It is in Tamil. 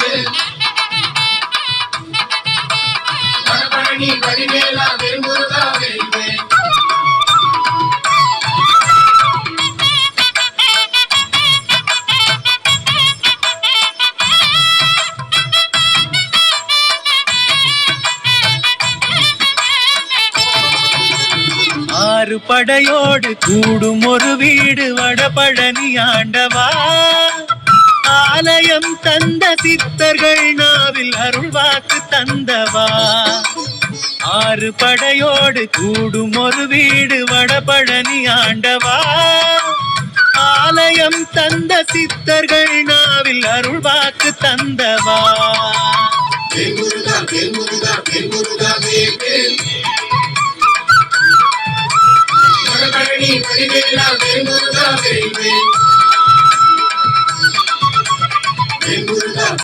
வேல்வேல் வடபழனி வடிவேலா வேல்முருகா வேல்வேல் ஆறு படையோடு கூடும் ஒரு வீடு வடபழனி ஆண்டவா ஆலயம் தந்த சித்தர்கள் நாவில் அருள்வாக்கு தந்தவா ஆறு படையோடு கூடும் ஒரு வீடு வடபழனி ஆண்டவா ஆலயம் தந்த சித்தர்கள் நாவில் அருள்வாக்கு தந்தவா வேல்முருகா வேல்முருகா வேல்முருகா வேல்வேல் வடபழனி வடிவேலா வேல்முருகா வேல்வேல் வேல்முருகா